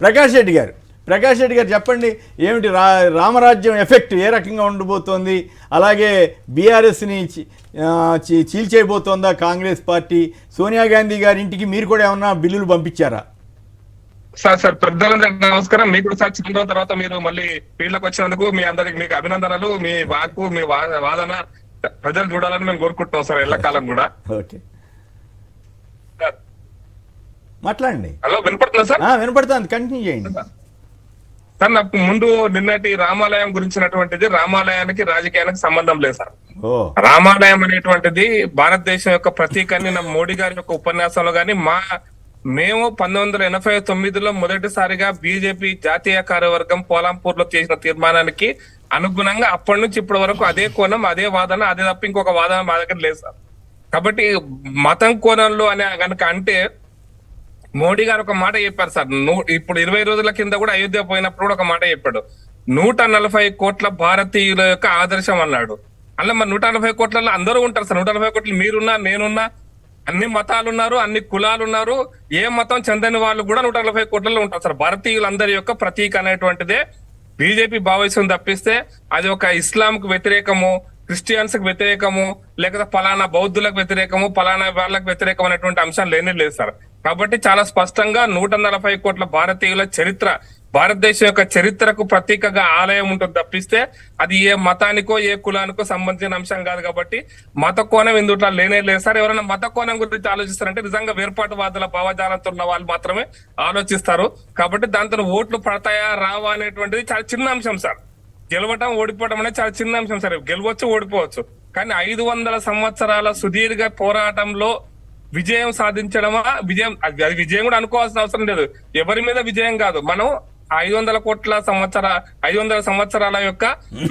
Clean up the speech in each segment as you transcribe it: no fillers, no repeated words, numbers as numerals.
ప్రకాష్ రెడ్డి గారు చెప్పండి, ఏమిటి రామరాజ్యం ఎఫెక్ట్ ఏ రకంగా ఉండబోతోంది? అలాగే బీఆర్ఎస్ని చీల్చేయబోతోందా కాంగ్రెస్ పార్టీ? సోనియా గాంధీ గారి ఇంటికి మీరు కూడా ఏమన్నా బిల్లులు పంపించారా? సార్ పెద్దలందరికీ నమస్కారం. మీకు కూడా సార్ చాలా రోజుల తర్వాత మీరు మళ్ళీ ఫీల్డ్లోకి వచ్చినందుకు మీ అందరికి మీకు అభినందనలు. మీ వాక్కు మీ వాదన ప్రజలు చూడాలని మేము కోరుకుంటున్నాం సార్ ఎల్లకాలం కూడా. ఓకే, మాట్లాడండి. హలో, వినపడుతుందా సార్? వినపడుతుంది, కంటిన్యూ చేయండి సార్. నాకు ముందు నిన్నటి రామాలయం గురించినటువంటిది, రామాలయానికి రాజకీయానికి సంబంధం లేదు సార్. రామాలయం అనేటువంటిది భారతదేశం యొక్క ప్రతీకని నా మోడీ గారి యొక్క ఉపన్యాసంలో గాని మేము 1989లో మొదటిసారిగా బీజేపీ జాతీయ కార్యవర్గం పోలాంపూర్ లో చేసిన తీర్మానానికి అనుగుణంగా అప్పటి నుంచి ఇప్పటి వరకు అదే కోణం, అదే వాదన, అదే తప్ప ఇంకొక వాదన మా దగ్గర లేదు సార్. కాబట్టి మతం కోణంలో అనే కనుక అంటే మోడీ గారు ఒక మాట చెప్పారు సార్. ఇప్పుడు 20 రోజుల కింద కూడా అయోధ్య పోయినప్పుడు కూడా ఒక మాట చెప్పాడు. 140 కోట్ల భారతీయుల యొక్క ఆదర్శం అన్నాడు. అలా మరి 140 కోట్లలో అందరూ ఉంటారు సార్. 140 కోట్లు మీరున్నా, నేనున్నా, అన్ని మతాలు ఉన్నారు, అన్ని కులాలు ఉన్నారు. ఏ మతం చెందని వాళ్ళు కూడా 140 కోట్లలో ఉంటారు సార్. భారతీయులందరి యొక్క ప్రతీక అనేటువంటిదే బీజేపీ భావిస్తుంది తప్పిస్తే అది ఒక ఇస్లాం కు వ్యతిరేకము, క్రిస్టియన్స్ కు వ్యతిరేకము, లేకపోతే పలానా బౌద్ధులకు వ్యతిరేకము, పలానా వాళ్ళకు వ్యతిరేకం అనేటువంటి అంశం లేనే లేదు సార్. కాబట్టి చాలా స్పష్టంగా 140 కోట్ల భారతీయుల చరిత్ర, భారతదేశం యొక్క చరిత్రకు ప్రతీకగా ఆలయం ఉంటుంది తప్పిస్తే అది ఏ మతానికో ఏ కులానికో సంబంధించిన అంశం కాదు. కాబట్టి మత కోణం ఇందుట్లో లేనే లేదు సార్. ఎవరైనా మత కోణం గురించి ఆలోచిస్తారంటే నిజంగా వేర్పాటువాదుల భావజాలంతో ఉన్న వాళ్ళు మాత్రమే ఆలోచిస్తారు. కాబట్టి దాంతో ఓట్లు పడతాయా రావా అనేటువంటిది చాలా చిన్న అంశం సార్. గెలవటం ఓడిపోవడం అనేది చాలా చిన్న అంశం సార్. గెలవచ్చు, ఓడిపోవచ్చు. కానీ 500 సంవత్సరాల సుదీర్ఘ పోరాటంలో విజయం సాధించడమా, అది విజయం కూడా అనుకోవాల్సిన అవసరం లేదు. ఎవరి మీద విజయం కాదు, మనం 500 సంవత్సరాల యొక్క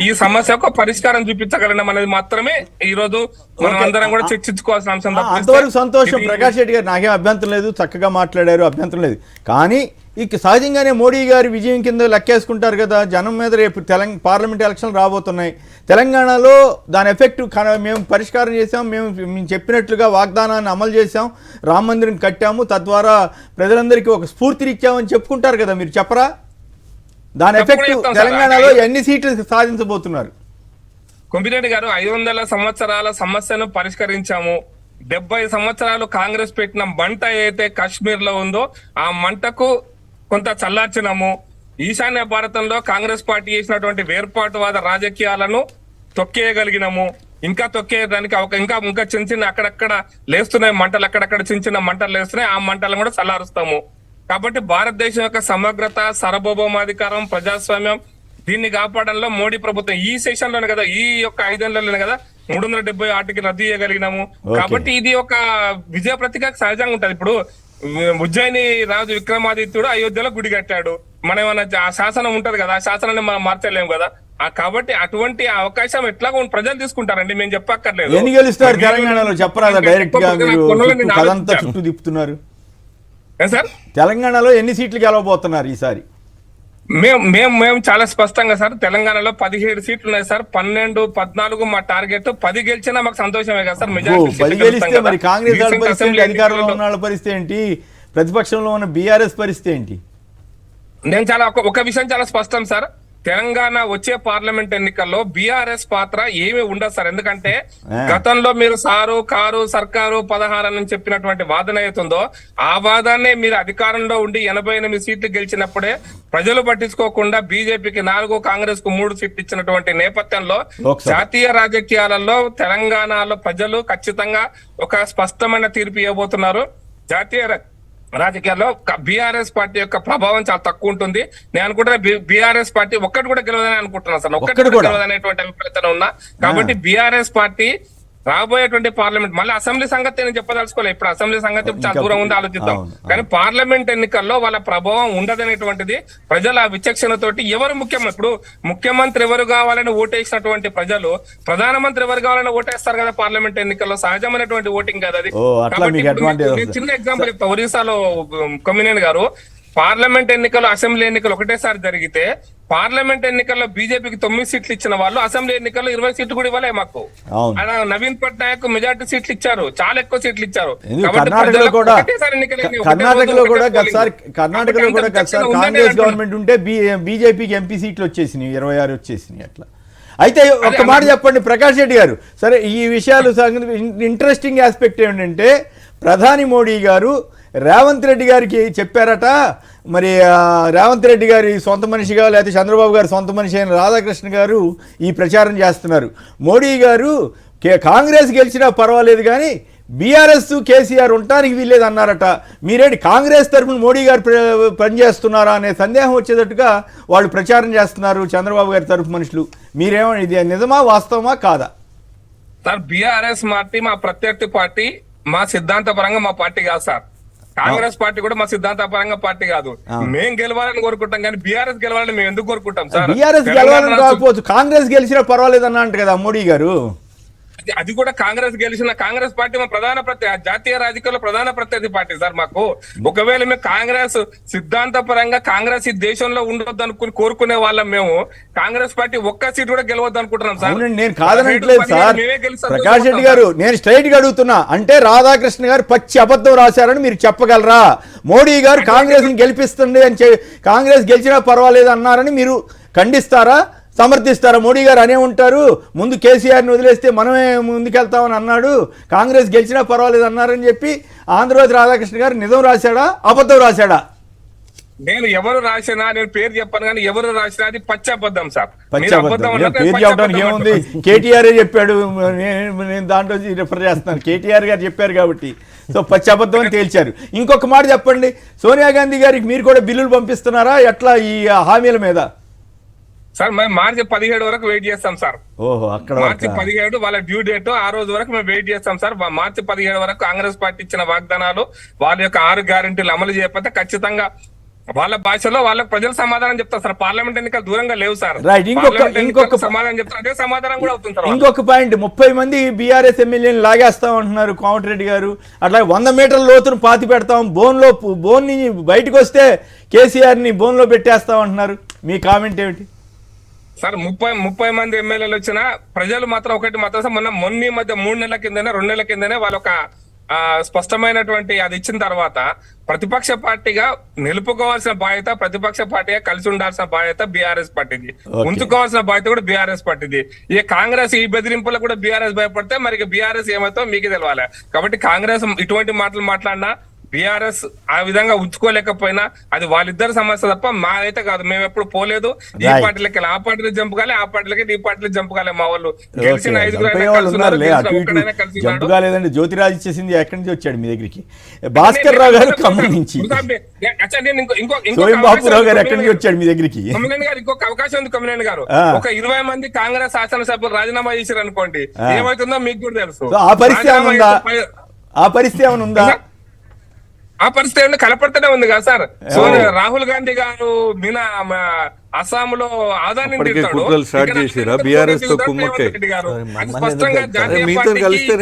ఈ సమస్య యొక్క పరిష్కారం చూపించగలం అనేది మాత్రమే ఈ రోజు మనం అందరం కూడా చర్చించుకోవాల్సిన అంశం. అంతవరకు సంతోషం ప్రకాష్ రెడ్డి గారు, నాకేం అభ్యంతరం లేదు, చక్కగా మాట్లాడారు, అభ్యంతరం లేదు. కానీ ఇక సహజంగానే మోడీ గారి విజయం కింద లెక్కేసుకుంటారు కదా జనం మీద. రేపు పార్లమెంట్ ఎలక్షన్లు రాబోతున్నాయి. తెలంగాణలో దాని ఎఫెక్ట్ మేము పరిష్కారం చేసాం, మేము చెప్పినట్లుగా వాగ్దానాన్ని అమలు చేసాం, రామ మందిరం కట్టాము, తద్వారా ప్రజలందరికీ ఒక స్ఫూర్తినిచ్చామని చెప్పుకుంటారు కదా, మీరు చెప్పరా? దాని ఎఫెక్ట్ తెలంగాణలో ఎన్ని సీట్లు సాధించబోతున్నారు? కొంపిరెడ్డి గారు, 500 సంవత్సరాల సమస్యను పరిష్కరించాము. 70 సంవత్సరాలు కాంగ్రెస్ పెట్టిన మంట ఏదైతే కాశ్మీర్ లో ఉందో ఆ మంటకు కొంత చల్లార్చినాము. ఈశాన్య భారతంలో కాంగ్రెస్ పార్టీ చేసినటువంటి వేర్పాటువాద రాజకీయాలను తొక్కేయగలిగినాము. ఇంకా తొక్కేయడానికి ఇంకా చిన్న చిన్న అక్కడక్కడ లేస్తున్నాయి మంటలు, అక్కడక్కడ చిన్న చిన్న మంటలు లేస్తున్నాయి. ఆ మంటలను కూడా చల్లారుస్తాము. కాబట్టి భారతదేశం యొక్క సమగ్రత, సార్వభౌమాధికారం, ప్రజాస్వామ్యం దీన్ని కాపాడంలో మోడీ ప్రభుత్వం ఈ సెషన్ లోనే కదా, ఈ యొక్క 5 ఏళ్లలోనే కదా 370 ఆర్టికల్ రద్దు చేయగలిగినాము. కాబట్టి ఇది ఒక విజయ ప్రతీక సహజంగా ఉంటది. ఇప్పుడు ఉజ్జయిని రాజు విక్రమాదిత్యుడు అయోధ్యలో గుడి కట్టాడు. మనం ఏమన్నా ఆ శాసనం ఉంటది కదా, ఆ శాసనాన్ని మనం మార్చలేము కదా. కాబట్టి అటువంటి అవకాశం ఎట్లాగో ప్రజలు తీసుకుంటారండి, మేము చెప్పక్కర్లేదు. ఎన్ని గెలుస్తారు తెలంగాణలో చెప్పరాదా? డైరెక్ట్ గా చుట్టూ తిప్పుతున్నారు సార్. తెలంగాణలో ఎన్ని సీట్లు గెలవబోతున్నారు ఈసారి? మేము చాలా స్పష్టంగా సార్, తెలంగాణలో 17 సీట్లు ఉన్నాయి సార్. 12, 14 మా టార్గెట్. 10 గెలిచినా మాకు సంతోషమే కదా సార్. 10 గెలిస్తే మరి కాంగ్రెస్ అధికారంలో ఉన్న వాళ్ళ పరిస్థితి ఏంటి? ప్రతిపక్షంలో ఉన్న బీఆర్ఎస్ పరిస్థితి ఏంటి? నేను చాలా ఒక విషయం చాలా స్పష్టం సార్. తెలంగాణ వచ్చే పార్లమెంట్ ఎన్నికల్లో బీఆర్ఎస్ పాత్ర ఏమి ఉండదు సార్. ఎందుకంటే గతంలో మీరు సారు కారు సర్కారు 16 అని చెప్పినటువంటి వాదన అవుతుందో ఆ వాదాన్నే మీరు అధికారంలో ఉండి 88 సీట్లు గెలిచినప్పుడే ప్రజలు పట్టించుకోకుండా బీజేపీకి 4, కాంగ్రెస్ కు 3 సీట్లు ఇచ్చినటువంటి నేపథ్యంలో జాతీయ రాజకీయాలలో తెలంగాణలో ప్రజలు ఖచ్చితంగా ఒక స్పష్టమైన తీర్పు ఇవ్వబోతున్నారు. జాతీయ రాజకీయాల్లో బీఆర్ఎస్ పార్టీ యొక్క ప్రభావం చాలా తక్కువ ఉంటుంది. నేను అనుకుంటున్నా బీఆర్ఎస్ పార్టీ ఒక్కటి కూడా గెలవదని అనుకుంటున్నాను సార్. ఒక్కటి కూడా గెలవదనేటువంటి అభిప్రాయం ఉన్నా. కాబట్టి బీఆర్ఎస్ పార్టీ రాబోయేటువంటి పార్లమెంట్, మళ్ళీ అసెంబ్లీ సంగతి నేను చెప్పదలుచుకోలేదు. ఇప్పుడు అసెంబ్లీ సంగతి చాలా దూరం ఉంది, ఆలోచిద్దాం. కానీ పార్లమెంట్ ఎన్నికల్లో వాళ్ళ ప్రభావం ఉండదనేటువంటిది ప్రజల విచక్షణతోటి ఎవరు ఇప్పుడు ముఖ్యమంత్రి ఎవరు కావాలని ఓటేసినటువంటి ప్రజలు ప్రధానమంత్రి ఎవరు కావాలని ఓటేస్తారు కదా పార్లమెంట్ ఎన్నికల్లో. సహజమైనటువంటి ఓటింగ్ కదా అది. కాబట్టి చిన్న ఎగ్జాంపుల్ చెప్తా. ఒరిస్సాలో కొమ్మినేని గారు పార్లమెంట్ ఎన్నికలు అసెంబ్లీ ఎన్నికలు ఒకటేసారి జరిగితే పార్లమెంట్ ఎన్నికల్లో బీజేపీకి 9 సీట్లు ఇచ్చిన వాళ్ళు అసెంబ్లీ ఎన్నికల్లో 20 సీట్లు కూడా ఇవ్వలే మాకు. అవును. అలా నవీన్ పట్నాయక్ మెజార్టీ సీట్లు ఇచ్చారు, చాలా ఎక్కువ సీట్లు ఇచ్చారు. కర్ణాటకలో కూడా గతసారి కాంగ్రెస్ గవర్నమెంట్ ఉంటే బీజేపీకి ఎంపీ సీట్లు వచ్చేసినాయి, 26 వచ్చేసినాయి అట్లా. అయితే ఒక్క మాట చెప్పండి ప్రకాష్ రెడ్డి గారు, సరే ఈ విషయాలు ఇంట్రెస్టింగ్ ఆస్పెక్ట్ ఏంటంటే ప్రధాని మోడీ గారు రేవంత్ రెడ్డి గారికి చెప్పారట, మరి రేవంత్ రెడ్డి గారి సొంత మనిషిగా లేకపోతే చంద్రబాబు గారి సొంత మనిషి అయిన రాధాకృష్ణ గారు ఈ ప్రచారం చేస్తున్నారు. మోడీ గారు కాంగ్రెస్ గెలిచినా పర్వాలేదు కానీ బీఆర్ఎస్ కేసీఆర్ ఉండటానికి వీల్లేదు అన్నారట. మీరేంటి కాంగ్రెస్ తరఫున మోడీ గారు పనిచేస్తున్నారా అనే సందేహం వచ్చేటట్టుగా వాళ్ళు ప్రచారం చేస్తున్నారు చంద్రబాబు గారి తరఫు మనుషులు. మీరేమో ఇది నిజమా వాస్తవమా కాదా? సార్ బీఆర్ఎస్ పార్టీ మా ప్రత్యర్థి పార్టీ, మా సిద్ధాంతపరంగా మా పార్టీ కాదు సార్. కాంగ్రెస్ పార్టీ కూడా మా సిద్ధాంతపరంగా పార్టీ కాదు. మేము గెలవాలని కోరుకుంటాం కానీ బీఆర్ఎస్ గెలవాలని మేము ఎందుకు కోరుకుంటాం సార్? బీఆర్ఎస్ గెలవాలని కాకపోవచ్చు, కాంగ్రెస్ గెలిచినా పర్వాలేదు అన్న అంటే కదా మోడీ గారు. అది కూడా కాంగ్రెస్ గెలిచిన కాంగ్రెస్ పార్టీ మా ప్రధాన జాతీయ రాజకీయాల్లో ప్రధాన ప్రత్యర్థి పార్టీ సార్ మాకు. ఒకవేళ మేము కాంగ్రెస్ సిద్ధాంతపరంగా కాంగ్రెస్ ఈ దేశంలో ఉండొద్దు అనుకుని కోరుకునే వాళ్ళం, మేము కాంగ్రెస్ పార్టీ ఒక్క సీట్ కూడా గెలవద్దు అనుకుంటున్నాం సార్. నేను కాదనట్లేదు సార్ ప్రకాష్ రెడ్డి గారు, నేను స్ట్రైట్ గా అడుగుతున్నా. అంటే రాధాకృష్ణ గారు పచ్చి అబద్ధం రాశారని మీరు చెప్పగలరా? మోడీ గారు కాంగ్రెస్ ని గెలిపిస్తుంది అని కాంగ్రెస్ గెలిచినా పర్వాలేదు అన్నారని మీరు ఖండిస్తారా, సమర్థిస్తారా? మోడీ గారు అనే ఉంటారు, ముందు కేసీఆర్ని వదిలేస్తే మనమే ముందుకెళ్తామని అన్నాడు, కాంగ్రెస్ గెలిచినా పర్వాలేదు అన్నారని చెప్పి ఆంధ్రప్రదేశ్ రాధాకృష్ణ గారు నిజం రాశాడా అబద్ధం రాశాడా? నేను ఎవరు రాసినా, నేను పేరు చెప్పాను కానీ ఎవరు రాసినా అది పచ్చి అబద్ధం సార్. పేరు చెప్పడానికి ఏముంది, కేటీఆర్ చెప్పాడు, నేను దాంట్లో రిఫర్ చేస్తున్నాను, కేటీఆర్ గారు చెప్పారు కాబట్టి సో పచ్చి అబద్ధం అని తేల్చారు. ఇంకొక మాట చెప్పండి, సోనియా గాంధీ గారికి మీరు కూడా బిల్లులు పంపిస్తున్నారా ఎట్లా ఈ హామీల మీద? సార్ మేము మార్చి 17 వరకు వెయిట్ చేస్తాం సార్. ఓహో, అక్కడ మార్చి 17 వాళ్ళ డ్యూ డేట్, ఆ రోజు వరకు మేము వెయిట్ చేస్తాం సార్. మార్చి 17 వరకు కాంగ్రెస్ పార్టీ ఇచ్చిన వాగ్దానాలు, వాళ్ళ యొక్క 6 గ్యారెంటీలు అమలు చేయకపోతే ఖచ్చితంగా వాళ్ళ భాషలో వాళ్ళకి ప్రజలు సమాధానం చెప్తారు సార్. పార్లమెంట్ ఎన్నికలు దూరంగా లేవు సార్. ఇంకొక సమాధానం చెప్తారు, అదే సమాధానం కూడా అవుతుంది సార్. ఇంకొక పాయింట్, 30 మంది బీఆర్ఎస్ ఎమ్మెల్యేని లాగేస్తాం అంటున్నారు కోమటిరెడ్డి గారు. అట్లా 100 మీటర్ల లోతును పాతి పెడతాం, బోన్ నుంచి బయటకు వస్తే కేసీఆర్ ని బోన్ లో పెట్టేస్తాం అంటున్నారు. మీ కామెంట్ ఏమిటి సార్? 30 మంది ఎమ్మెల్యేలు వచ్చినా ప్రజలు మాత్రం ఒకటి మాత్రం సార్, మొన్న మధ్య 3 నెలల కిందనే 2 నెలల కిందనే వాళ్ళ ఒక స్పష్టమైనటువంటి అది ఇచ్చిన తర్వాత ప్రతిపక్ష పార్టీగా నిలుపుకోవాల్సిన బాధ్యత, ప్రతిపక్ష పార్టీగా కలిసి ఉండాల్సిన బాధ్యత బీఆర్ఎస్ పార్టీది, ఉంచుకోవాల్సిన బాధ్యత కూడా బీఆర్ఎస్ పార్టీది. ఈ కాంగ్రెస్ ఈ బెదిరింపులకు కూడా బీఆర్ఎస్ భయపడితే మరి బీఆర్ఎస్ ఏమైతే మీకు తెలవాలి. కాబట్టి కాంగ్రెస్ ఇటువంటి మాటలు మాట్లాడినా బీఆర్ఎస్ ఆ విధంగా ఉంచుకోలేకపోయినా అది వాళ్ళిద్దరు సమస్య తప్ప మాదైతే కాదు. మేము ఎప్పుడు పోలేదు ఈ పార్టీలకి, ఆ పార్టీలో జంప్ కాలే, ఆ పార్టీలకి ఈ పార్టీలో జంప్ కాలే. మా వాళ్ళు గెలిచిన 5 జంప్ కాలేదండి. జ్యోతిరాజ్ ఇచ్చేసింది ఎక్కడి నుంచి వచ్చాడు మీ దగ్గరికి? భాస్కర్ రావు గారు ఖమ్మం నుంచి, బాబురావు గారు ఎక్కడి నుంచి వచ్చాడు మీ దగ్గరికి? కొమ్మినేని గారు ఇంకొక అవకాశం ఉంది. కొమ్మినేని గారు ఒక 20 మంది కాంగ్రెస్ శాసనసభ్యులు రాజీనామా చేశారు అనుకోండి, ఏమవుతుందో మీకు కూడా తెలుసు. ఆ పరిస్థితి ఏమైనా ఉందా? ఆ పరిస్థితి కనపడుతూనే ఉంది కదా సార్. సో రాహుల్ గాంధీ గారు అస్సాంలో ఆదాని మీతో కలిస్తే